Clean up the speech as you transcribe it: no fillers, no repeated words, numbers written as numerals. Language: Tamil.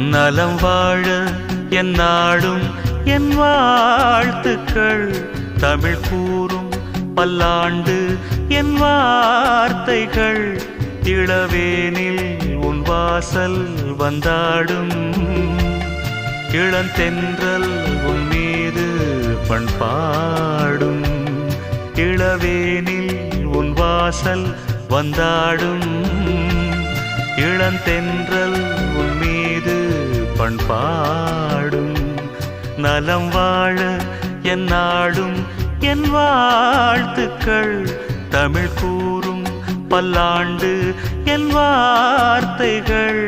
நலம் வாழ என் நாடும் என் வாழ்த்துக்கள் தமிழ் கூறும் பல்லாண்டு என் வார்த்தைகள் இளவேனில் உன் வாசல் வந்தாடும் இளந்தென்றல் உன் மீது பண்பாடும் இளவேனில் உன் வாசல் வந்தாடும் இளந்தென்றல் உன் மீது பண்பாடும் நலம் வாழ என் நாடும் என் வாழ்த்துக்கள் தமிழ் கூறும் பல்லாண்டு என் வார்த்தைகள்